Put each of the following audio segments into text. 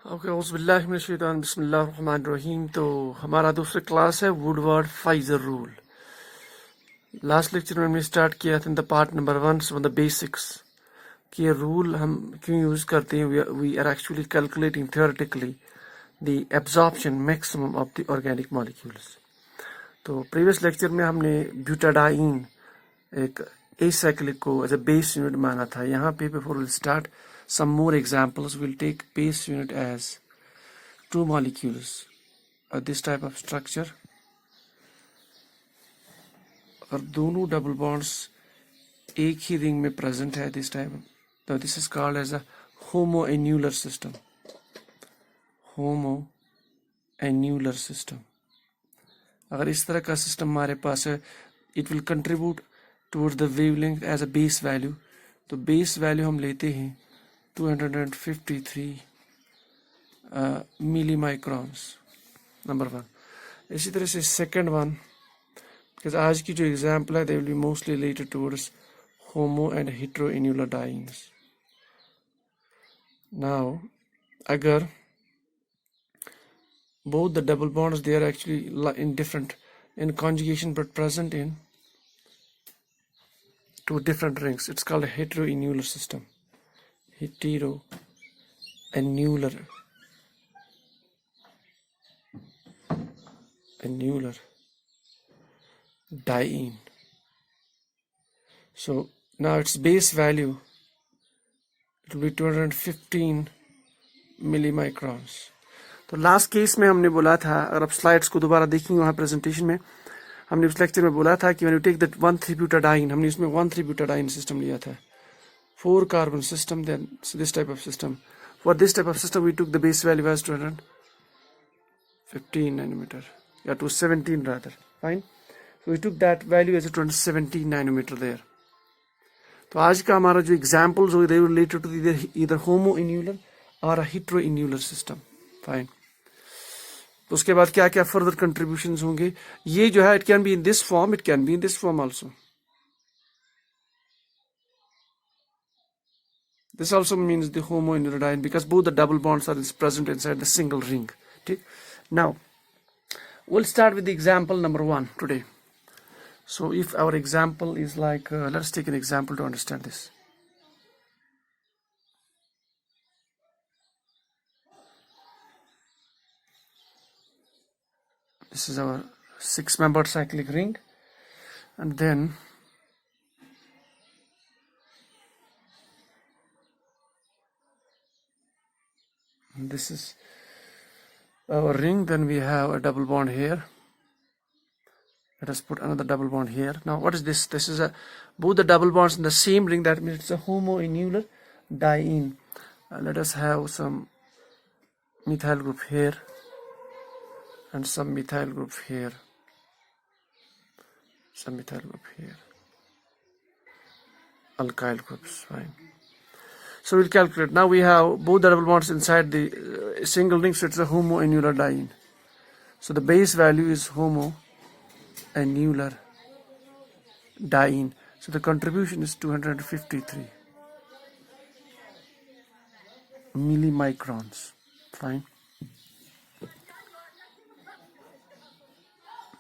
Okay औज़ुबिल्लाहि बिस्मिल्लाहिर्रहमानिर्रहीम। तो हमारा दूसरा क्लास है Woodward Fieser rule. Last lecture में हमने स्टार्ट किया था in the part number 1 the basics कि ये रूल हम क्यों यूज़ करते हैं। We are actually calculating theoretically the absorption maximum of the organic molecules. तो प्रीवियस लेक्चर में हमने ब्यूटाडाइन एक एसाइक्लिक को एज अ बेस यूनिट माना था। यहाँ पे before will start some more examples, we'll take base unit as two molecules this type of structure। अगर दोनों डबल बॉन्ड्स एक ही रिंग में प्रेजेंट है दिस टाइम, तो this is called as a homoannular system. Homoannular system अगर इस तरह का सिस्टम हमारे पास है, it will contribute towards the wavelength as a base value. तो बेस वैल्यू हम लेते हैं 253 मिली माइक्रॉन्स, नंबर 1। इसी तरह से सेकंड वन, बिकॉज आज की जो एग्जाम्पल है they will be mostly related towards homo and heteroannular dienes. Now अगर both the double bonds they are actually in different in conjugation but present in two different rings, it's called a heteroinnular system। heteroinnular diene। so now its base value it will be 215 millimicrons। तो last case में हमने बोला था, अगर आप slides को दोबारा देखेंगे वहाँ प्रेजेंटेशन में हमने उस लेक्चर में बोला था कि when you take that one three butadiene, हमने इसमें 1,3-ब्यूटाडाइन सिस्टम लिया था, 4 carbon system. Then this type of system, for this type of system we took the base value as 215 nanometer या 217 rather, fine। so we took that value as a 217 nanometer there। तो आज का हमारा जो examples हो they were related to either homoennular or a heteroinnular system, fine। तो उसके बाद क्या क्या फर्दर कंट्रीब्यूशंस होंगे, ये जो है it can be in this form, it can be in this form also. This also means the homoannular diene because both the double bonds are present inside the single ring. ठीक, now we'll start with the example number 1 today। so if our example is like let's take an example to understand this। this is our 6-membered cyclic ring, and then this is our ring, then we have a double bond here. Let us put another double bond here. Now what is this? This is a both the double bonds in the same ring, that means it's a homoennular diene। let us have some methyl group here and some methyl group here, some methyl group here, alkyl groups, fine। so we'll calculate. Now we have both the double bonds inside the single ring, so it's a homoennular diene। so the base value is homoennular diene, so the contribution is 253 millimicrons, fine,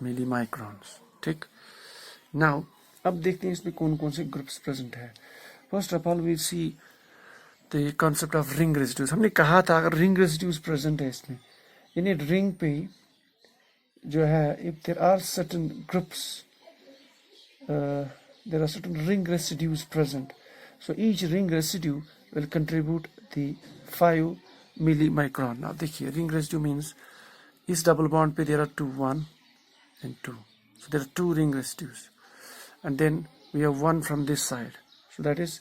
millimicrons। ठीक, now अब देखते हैं इसमें कौन कौन से groups present है। First of all we see the concept of ring residues. हमने कहा था अगर रिंग रेजिड्यूज प्रेजेंट है इसमें, यानी रिंग पे जो है, if there are certain groups, there are certain ring residues present, so each ring residue will contribute the 5 millimicron। now देखिए ring residue means इस double bond पे there are 2, 1 and 2, so there are 2 ring residues, and then we have 1 from this side, so that is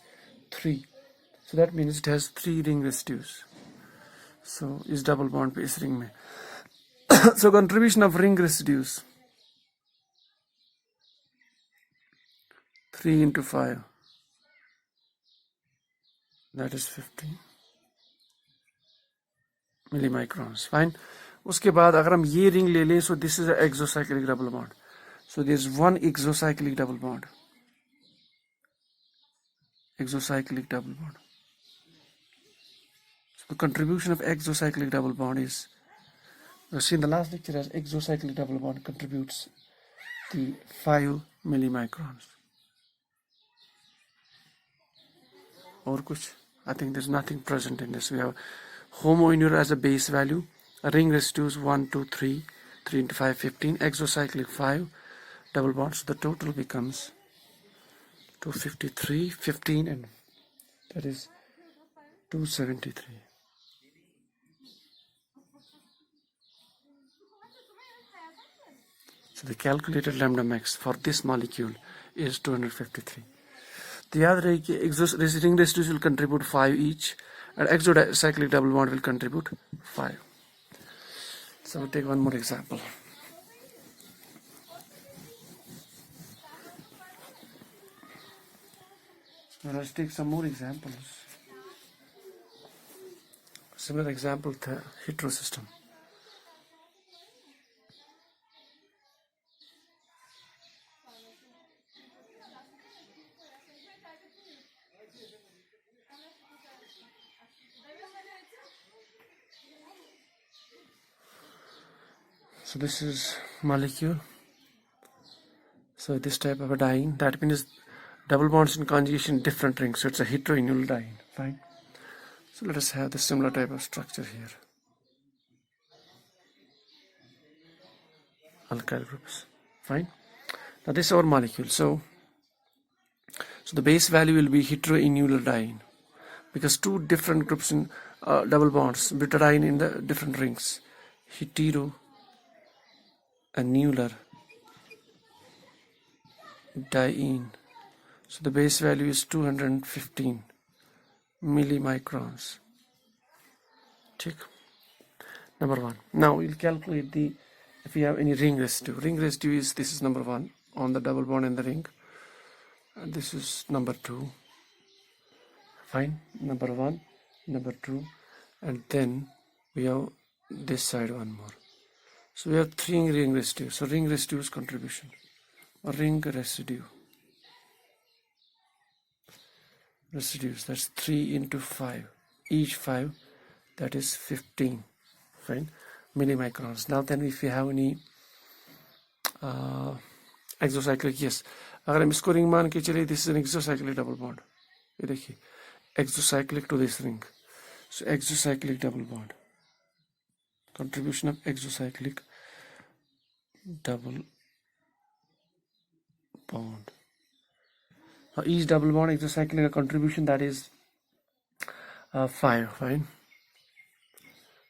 3, so that means it has 3 ring residues। so इस double bond पे इस ring में so contribution of ring residues 3 into 5, that is 15 millimicrons, fine। उसके बाद अगर हम ये ring ले लें, so this is an exocyclic double bond, so there is 1 exocyclic double bond, The contribution of exocyclic double bond is, see in the last lecture, as exocyclic double bond contributes the 5 millimicrons. Or kuch? I think there's nothing present in this. We have homoennular as a base value, ring residues 1, 2, 3, 3 into 5, 15, exocyclic 5, double bonds. The total becomes 253, 15, and that is 273. So the calculated lambda max for this molecule is 253. The other ring residues will contribute 5 each, and exocyclic double bond will contribute 5. So we'll take one more example. So let's take some more examples. Similar example to hetero system. So this is molecule. So this type of a diene, that means double bonds in conjugation different rings. So it's a heteroennular diene. Fine. So let us have the similar type of structure here. Alkyl groups. Fine. Now this is our molecule. So the base value will be heteroennular diene, because two different groups in double bonds, butadiene in the different rings, hetero and annular diene. So the base value is 215 millimicrons. Check. Number 1. Now we'll calculate the, if we have any ring residue. Ring residue is, this is number 1 on the double bond in the ring, and this is number 2. Fine. Number 1, number 2, and then we have this side one more. So we have 3 ring residues. So ring residues contribution, or ring residue. Residues, that's 3 into 5, each 5, that is 15. Fine. Millimicrons. Now then, if you have any exocyclic, yes, अगर हम इसको ring मान के चले, this is an exocyclic double bond. ये देखिए, exocyclic to this ring. So exocyclic double bond. Contribution of exocyclic double bond. Now each double bond exocyclic contribution, that is 5. Fine.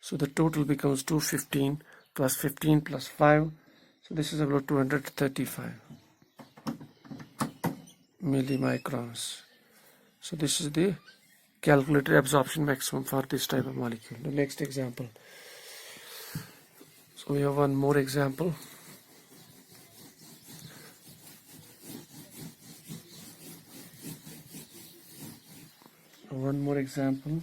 So the total becomes 215 plus 15 plus 5. So this is about 235 millimicrons. So this is the calculated absorption maximum for this type of molecule. The next example. So we have one more example. One more example.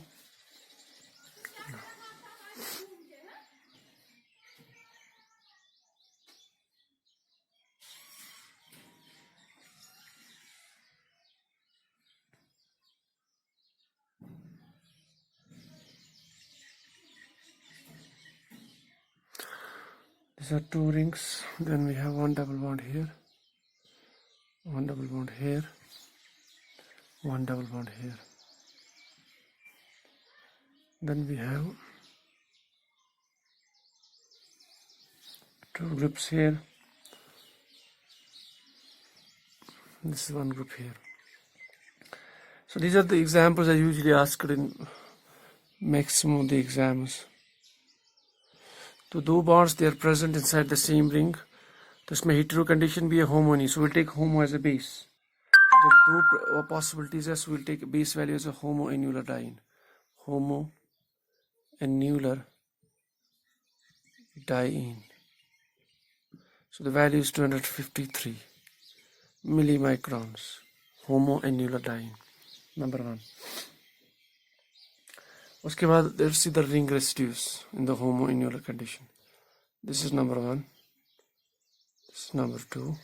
These are 2 rings. Then we have one double bond here, one double bond here, one double bond here. Then we have 2 groups here. This is one group here. So these are the examples I usually asked in maximum of the exams. So 2 bonds, they are present inside the same ring. This may hetero condition be a homoeny. So we'll take homo as a base. The 2 possibilities is we'll take a base value as a homoennular diene. Homoennular diene. So the value is 253 millimicrons. Homoennular diene. Number 1. उसके बाद let's see the ring residues in the homoennular condition. This is number 1. This is number 2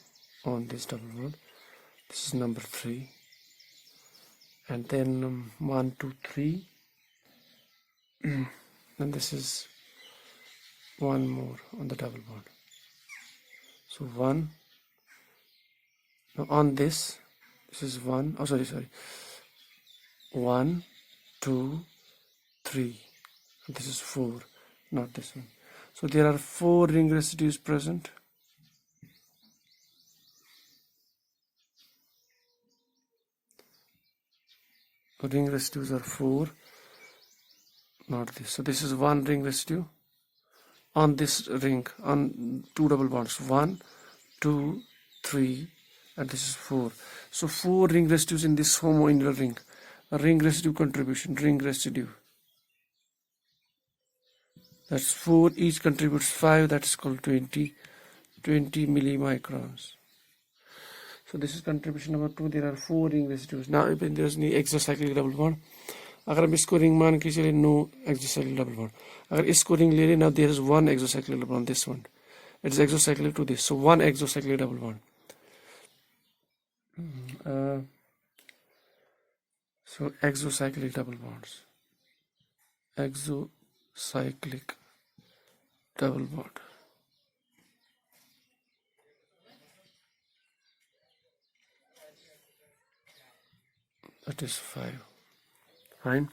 on this double bond. This is number 3. And then 1, 2, 3. and this is one more on the double bond. So one. Now on this is one. Oh, sorry. 1, 2, 3. This is 4, not this one. So there are 4 ring residues present. Ring residues are 4, not this. So this is 1 ring residue on this ring, on 2 double bonds. 1, 2, 3, and this is 4. So 4 ring residues in this homoinnular ring. A ring residue contribution, ring residue. That's 4, each contributes 5, that's called 20 millimicrons. So this is contribution number 2. There are 4 ring residues. Now if there is any exocyclic double bond, अगर हम इसको ring मान के चले, no exocyclic double bond. अगर इसको ring ले ले, now there is 1 exocyclic double bond, this one. It is exocyclic to this. So 1 exocyclic double bond. So exocyclic double bonds. Exocyclic double bond. That is 5. Fine.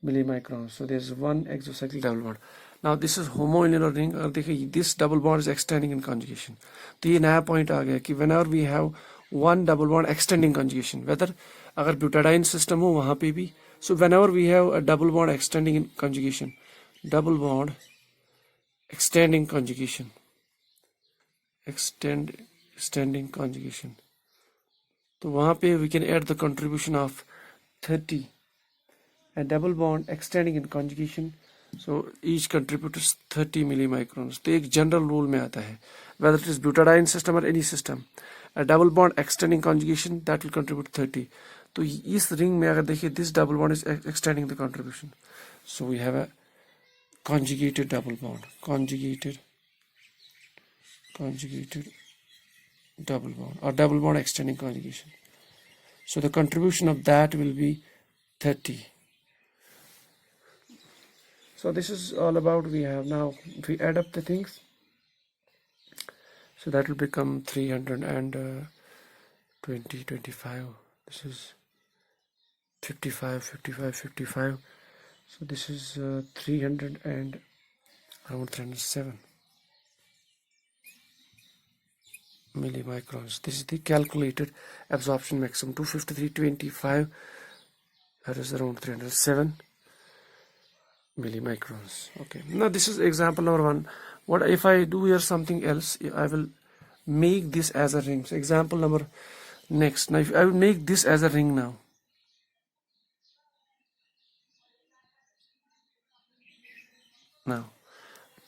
Millimicrons. So there is 1 exocyclic double bond. Now this is homoinnular ring. और देखिए this double bond is extending in conjugation. तो ये नया point आ गया कि whenever we have 1 double bond extending conjugation, whether अगर butadiene system हो वहाँ पे भी, so whenever we have a double bond extending in conjugation, double bond extending conjugation, extending conjugation, तो वहाँ पे we can add the contribution of 30. A double bond extending in conjugation, so each contributes 30 millimicrons. तो एक general rule में आता है, whether it is butadiene system or any system, a double bond extending conjugation that will contribute 30. तो इस ring में अगर देखिए this double bond is extending the contribution, so we have a conjugated double bond, conjugated double bond or double bond extending conjugation. So the contribution of that will be 30. So this is all about we have now. If we add up the things, so that will become 320, 25. This is 55. So this is 300 and around 307 millimicrons. This is the calculated absorption maximum. 253.25. That is around 307 millimicrons. Okay, now this is example number 1. What if I do here something else? I will make this as a ring. So example number next. Now if I will make this as a ring now,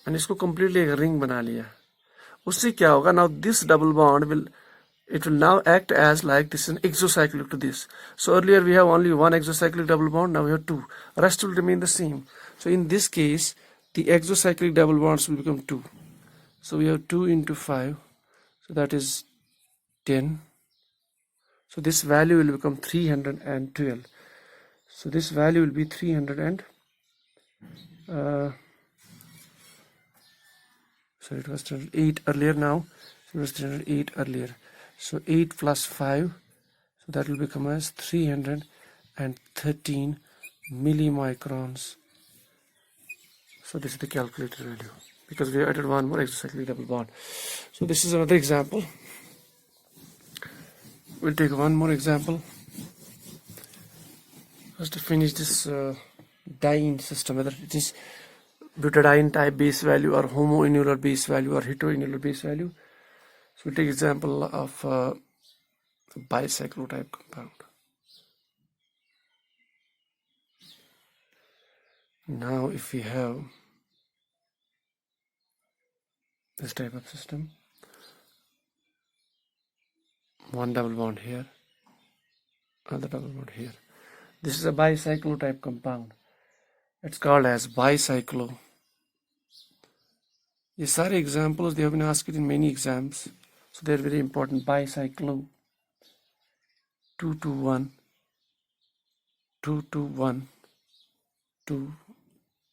and इसको completely एक ring बना लिया, उससे क्या होगा? Now this double bond will now act as like this is an exocyclic to this. So earlier we have only 1 exocyclic double bond, now we have 2. Rest will remain the same. So in this case, the exocyclic double bonds will become 2. So we have 2 into 5, so that is 10. So this value will become 312. So this value will be 300 and so it was 8 earlier, now so it was 308 earlier. So 8 plus 5, so that will become as 313 millimicrons. So this is the calculated value because we added 1 more exocyclic double bond. So this is another example. We'll take one more example just to finish this diene system, whether it is butadiene type base value or homoinnular base value or heteroinnular base value. So we take example of bicyclotype compound. Now if we have this type of system, 1 double bond here, another double bond here. This is a bicyclotype compound. It's called as bicyclo. These सारे examples they have been asked in many exams, so they are very important. Bicyclo 221, 221, 2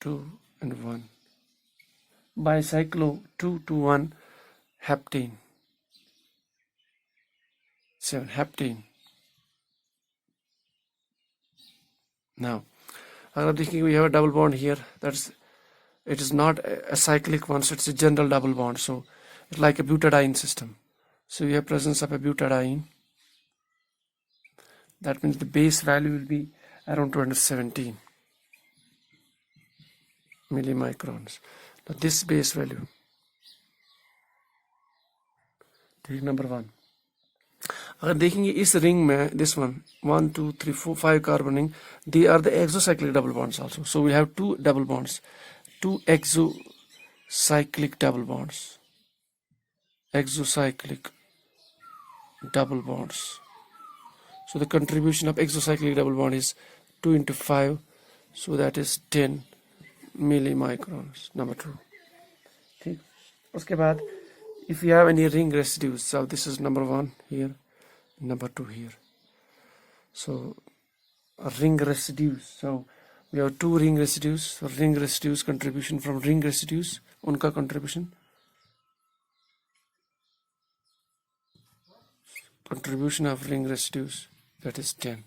2 and 1. Bicyclo 2 to 1 heptane. 7 heptane. Now, अगर आप देखेंगे we have a double bond here. It is not a cyclic one, so it's a general double bond. So it's like a butadiene system. So we have presence of a butadiene. That means the base value will be around 217 millimicrons. Now this base value, take number 1. अगर देखेंगे इस ring में this one 1 2 3 4 5 carbon ring, they are the exocyclic double bonds also. So we have 2 double bonds, 2 exocyclic double bonds. Exocyclic double bonds. So the contribution of exocyclic double bond is 2 into 5, so that is 10 millimicrons. Number 2. ठीक. उसके बाद if you have any ring residues, so this is number 1 here, number 2 here. So ring residues. So we have 2 ring residues. So ring residues, contribution from ring residues, उनका contribution of ring residues, that is 10.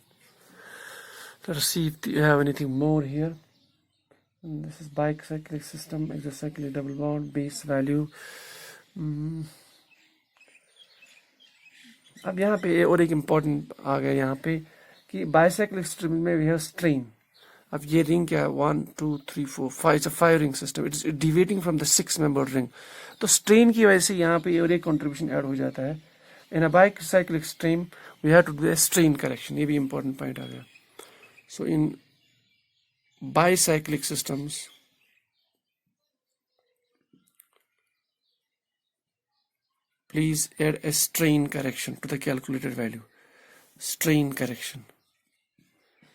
Let us see if you have anything more here. And this is bicyclic system, exocyclic double bond, base value. अब यहाँ पे और एक important आ गया यहाँ पे कि बाइसाइक्लिक सिस्टम में वी हैव स्ट्रेन. अब ये रिंग क्या है 1 2 3 4 5, it's a 5 ring system. It is deviating from the 6 membered ring. तो स्ट्रेन की वजह से यहाँ पे और एक कंट्रीब्यूशन ऐड हो जाता है. In a bicyclic stream we have to do a strain correction. ये भी इम्पोर्टेंट पॉइंट आ गया. So in bicyclic systems please add a strain correction to the calculated value. Strain correction.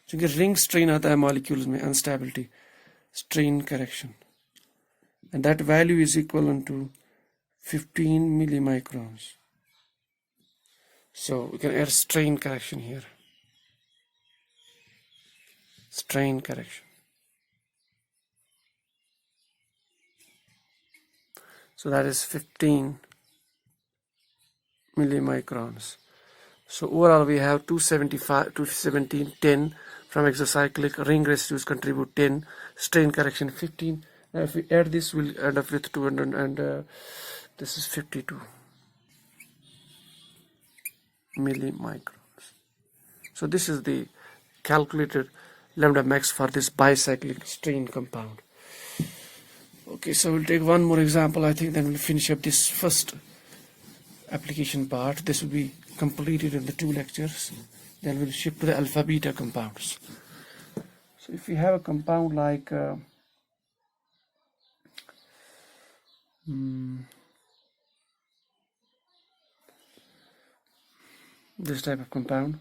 क्योंकि रिंग स्ट्रेन आता है मॉलिक्यूल्स में, instability. Strain correction, and that value is equivalent to 15 millimicrons. So we can add strain correction here. Strain correction. So that is 15 millimicrons. So overall we have 275, 217, 10 from exocyclic. Ring residues contribute 10, strain correction 15. Now if we add this, we'll end up with 200, and this is 52 millimicrons. So this is the calculated lambda max for this bicyclic strain compound. Okay, so we'll take one more example, I think, then we'll finish up this first application part. This will be completed in the 2 lectures. Then we'll shift to the alpha beta compounds. So if we have a compound like this type of compound,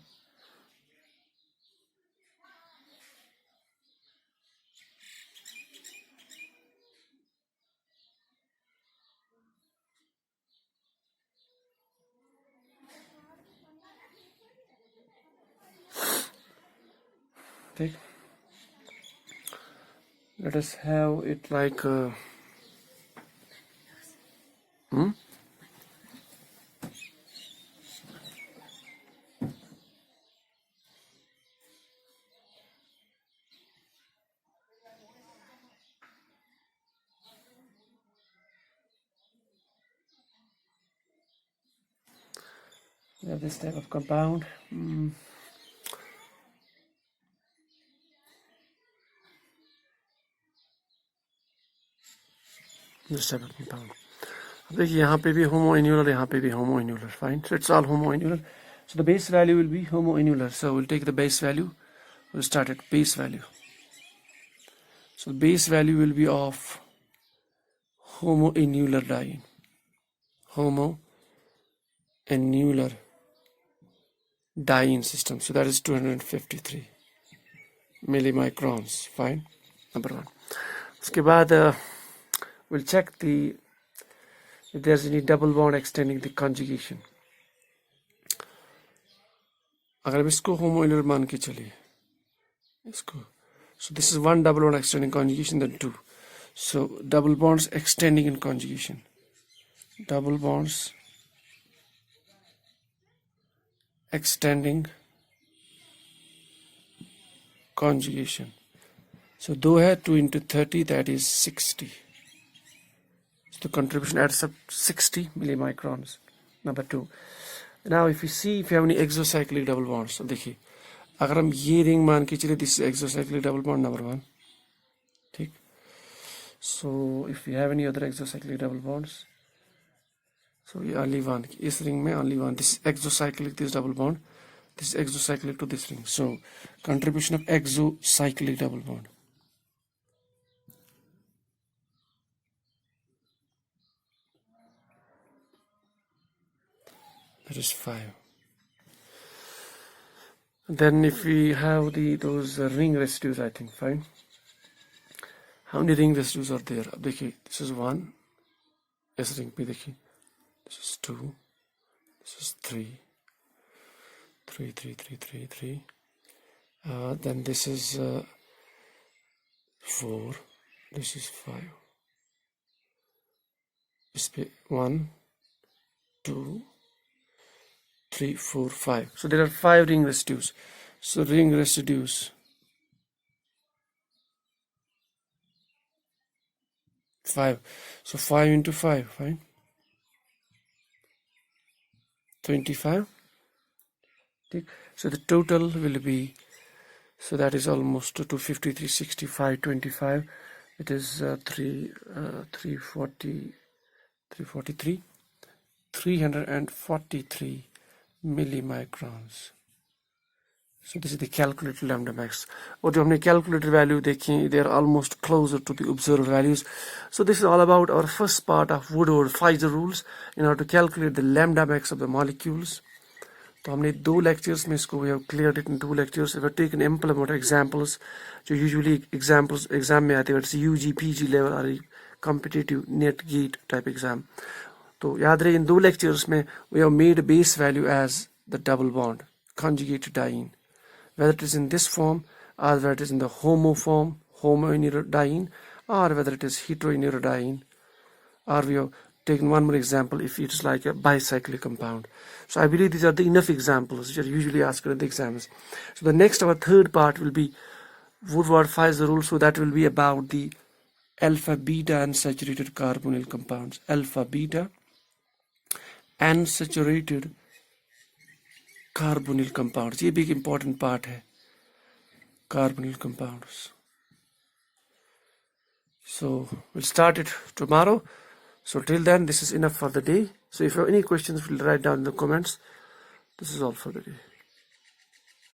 okay, let us have it like we have this type of compound. This type of compound. अब देखिए यहाँ पे भी homoannular, यहाँ पे भी homoannular. Fine. So it's all homoannular. So the base value will be homoannular. So we'll take the base value. We'll start at base value. So the base value will be of homoannular diene. Homoannular diene system. So that is 253 millimicrons. Fine. Number 1. उसके बाद we'll check if there's any double bond extending the conjugation. अगर हम इसको homoannular मान के चलिए इसको, So this is one double bond extending conjugation, then two. So double bonds extending in conjugation. Double bonds extending conjugation. So 2 है 2 into 30, that is 60. So the contribution adds up 60 millimicrons. Number 2. Now if you see if you have any exocyclic double bonds, so देखिए अगर हम ये ring मान के चले, this is exocyclic double bond number 1. ठीक. So if you have any other exocyclic double bonds, so ये only one, इस रिंग में only one. This is exocyclic, this double bond. This is exocyclic to this ring. So contribution of exocyclic double bond. That is 5. Then if we have those ring residues, I think fine. How many ring residues are there? अब देखिए, this is 1. इस ring पे देखिए, this is 2. This is 3. 3, 3, 3, 3, 3. Then this is 4. This is 5. इस पे 1, 2, 3, 4, 5. So there are 5 ring residues. So ring residues 5. So 5 into 5, fine. 25. So the total will be, so that is almost 250, 365, 25. It is 343 millimicrons. So this is the calculated lambda max. और जो हमने calculated value देखी, they are almost closer to the observed values. So this is all about our first part of Woodward Fieser rules in order to calculate the lambda max of the molecules. तो हमने 2 lectures में इसको we have cleared it in 2 lectures. We have taken ample amount of examples जो usually examples exam में आते हैं, it's UG, PG level or competitive net gate type exam. तो याद रहे इन 2 lectures में we have made a base value as the double bond conjugated diene, whether it is in this form or whether it is in the homo form, homoenuridiene, or whether it is heteroenuridiene, or we have taken one more example if it is like a bicyclic compound. So I believe these are the enough examples which are usually asked in the exams. So the next, our third part will be Woodward Fieser rule. So that will be about the alpha beta unsaturated carbonyl compounds. Alpha beta unsaturated carbonyl compounds. ये भी एक important part है, carbonyl compounds. So we'll start it tomorrow. So till then, this is enough for the day. So if you have any questions, we'll write down in the comments. This is all for the day.